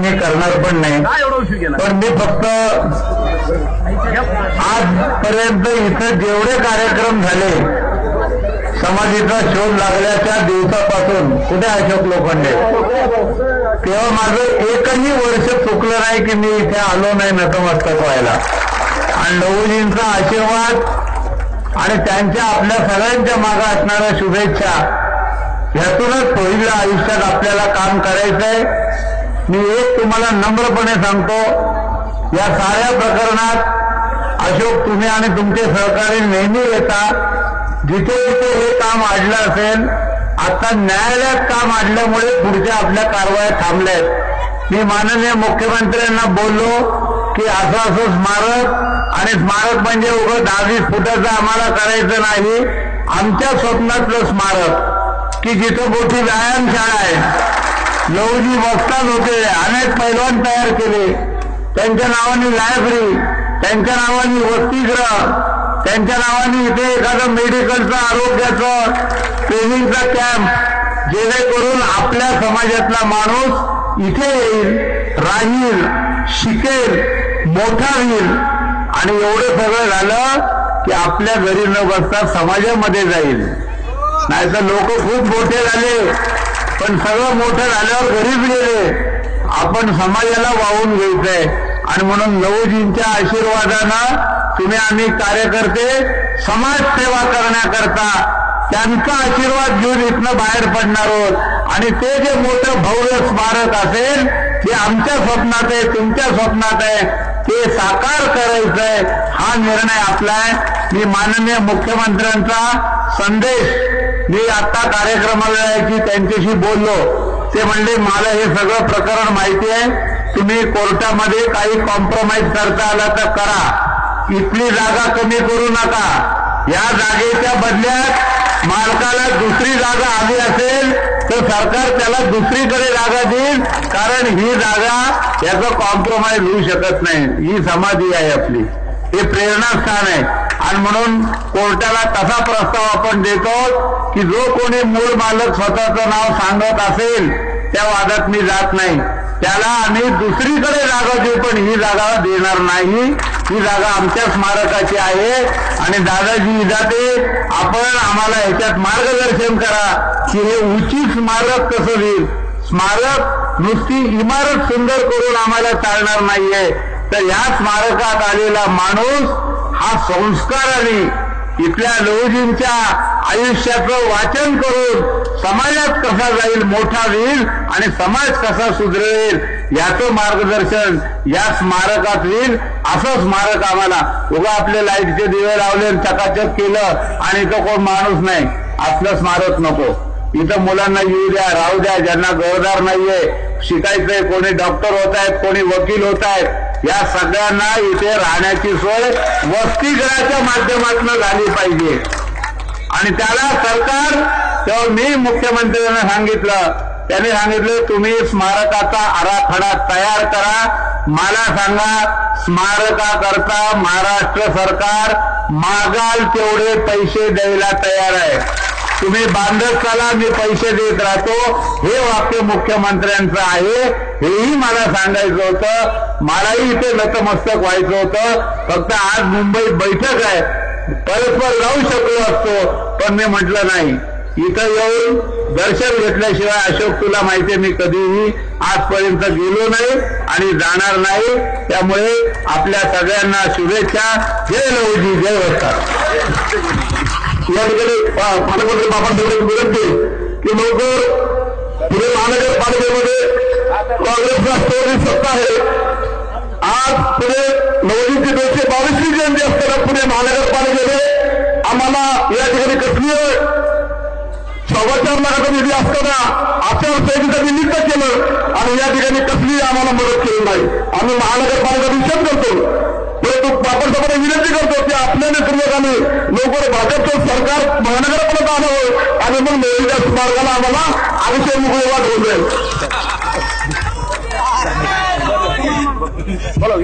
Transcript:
मी करणार पण नाही। पण मी फक्त आजपर्यंत इथं जेवढे कार्यक्रम झाले समाधीचा शोध लागल्याच्या दिवसापासून कुठे अशोक लोखंडे तेव्हा माझं एकही वर्ष चुकलं नाही की मी इथे आलो नाही नतमस्तक व्हायला। आणि लहूजींचा आशीर्वाद आणि त्यांच्या आपल्या सगळ्यांच्या मागे असणाऱ्या शुभेच्छा ह्यातूनच पहिल्या आयुष्यात आपल्याला काम करायचंय। मी एक तुम्हाला नम्रपणे सांगतो, या साऱ्या प्रकरणात अशोक तुम्ही आणि तुमचे सहकारी नेहमी येता, जिथे जिथे हे काम अडलं असेल, आता न्यायालयात काम अडल्यामुळे पुढच्या आपल्या कारवाया थांबल्यात। मी माननीय मुख्यमंत्र्यांना बोललो की असं असं स्मारक आणि स्मारक म्हणजे उगाच 10-20 फुटाचं आम्हाला करायचं नाही, आमच्या स्वप्नातलं स्मारक की जिथं मोठी व्यायामशाळा आहे। लहूजी वक्ताच होते, अनेक पैलवान तयार केले, त्यांच्या नावाने लायब्ररी, त्यांच्या नावाने वसतिगृह, त्यांच्या नावाने इथे एखादं मेडिकलचं आरोग्याचं ट्रेनिंगचा कॅम्प, जेणेकरून आपल्या समाजातला माणूस इथे येईल, राहील, शिकेल, मोठा होईल। आणि एवढं सगळं झालं की आपल्या घरी न बसता समाजामध्ये जाईल। नाहीतर लोक खूप मोठे झाले पण सगळं मोठं झाल्यावर घरीच गेले। आपण समाजाला वाहून घ्यायचंय आणि म्हणून लहूजींच्या आशीर्वादानं तुम्ही आम्ही कार्यकर्ते समाज सेवा करण्याकरता त्यांचा आशीर्वाद घेऊन इथनं बाहेर पडणार आहोत। आणि ते जे मोठं भव्य स्मारक असेल ते आमच्या स्वप्नात आहे, तुमच्या स्वप्नात आहे, ते साकार करायचंय, हा निर्णय आपला आहे। मी माननीय मुख्यमंत्र्यांचा संदेश मी आता कार्यक्रमाला यायची त्यांच्याशी बोललो, ते म्हणले मला हे सगळं प्रकरण माहिती आहे, तुम्ही कोर्टामध्ये काही कॉम्प्रोमाइज करता आला तर करा, इथली जागा कमी करू नका, या जागेच्या बदल्यात मालकाला दुसरी जागा हवी असेल तर सरकार त्याला दुसरीकडे जागा देईल, कारण ही जागा याचं कॉम्प्रोमाइज होऊ शकत नाही। ही समाधी आहे आपली, हे प्रेरणास्थान आहे। आणि म्हणून कोर्टाला तसा प्रस्ताव आपण देतो की जो कोणी मूळ मालक स्वतःचं नाव सांगत असेल त्या वादात मी जात नाही, त्याला आम्ही दुसरीकडे जागा देऊ, पण ही जागा देणार नाही। ही जागा आमच्या स्मारकाची आहे आणि दादाजी जाते आपण आम्हाला ह्याच्यात मार्गदर्शन करा की हे उचित स्मारक कसं होईल। स्मारक नुसती इमारत सुंदर करून आम्हाला चालणार नाहीये, तर या स्मारकात आलेला माणूस हा संस्काराने इथल्या लहूजींच्या आयुष्याचं वाचन करून समाजात कसा जाईल, मोठा होईल आणि समाज कसा सुधरेल याचं मार्गदर्शन या स्मारकात होईल। असं स्मारक आम्हाला उगा आपले लाईटचे दिवे लावले चकाचक केलं आणि इथं कोण माणूस नाही, असलं स्मारक नको। इथं मुलांना येऊ द्या, राहू द्या, ज्यांना घरदार नाहीये, शिकायचंय, कोणी डॉक्टर होत आहेत, कोणी वकील होत आहेत, या सगळ्यांना इथे राहण्याची सोय वसतिगृहाच्या माध्यमातून झाली पाहिजे। आणि त्याला सरकार, तेव्हा मी मुख्यमंत्र्यांना सांगितलं, त्यांनी सांगितलं तुम्ही स्मारकाचा आराखडा तयार करा, मला सांगा स्मारकाकरता महाराष्ट्र सरकार मागाल तेवढे पैसे द्यायला तयार आहे, तुम्ही बांधत चला, मी पैसे देत राहतो। हे वाक्य मुख्यमंत्र्यांचं आहे, हेही मला सांगायचं होतं, मलाही इथे नतमस्तक व्हायचं होतं। फक्त आज मुंबईत बैठक आहे, परस्पर जाऊ शकलो असतो, पण मी म्हटलं नाही, इथं येऊन दर्शन घेतल्याशिवाय अशोक तुला माहितीये मी कधीही आजपर्यंत गेलो नाही आणि जाणार नाही। त्यामुळे आपल्या सगळ्यांना शुभेच्छा। जय लहूजी, जय वस्ताद। या ठिकाणी पालकमंत्री बाबासाहेब विनंती की लवकर पुणे महानगरपालिकेमध्ये काँग्रेसला स्टोरी सत्ता आहे। आज पुणे लहूजींची 222वी जयंती असताना पुणे महानगरपालिकेने आम्हाला या ठिकाणी कसली 4.25 लाखाचा निधी असताना आचारसंहितेचं निमित्त केलं आणि या ठिकाणी कसली आम्हाला मदत केली नाही। आम्ही महानगरपालिका निषेध करतो, परंतु बाबासाहेबांना विनंती करतो की आपल्या नेतृत्वाखाली लवकर भाजपचं सरकार महानगरापर्यंत आणावं आणि मग लहूजीच्या स्मारकाला आम्हाला अतिशय मोकळी वाट होऊन जाईल। बोला,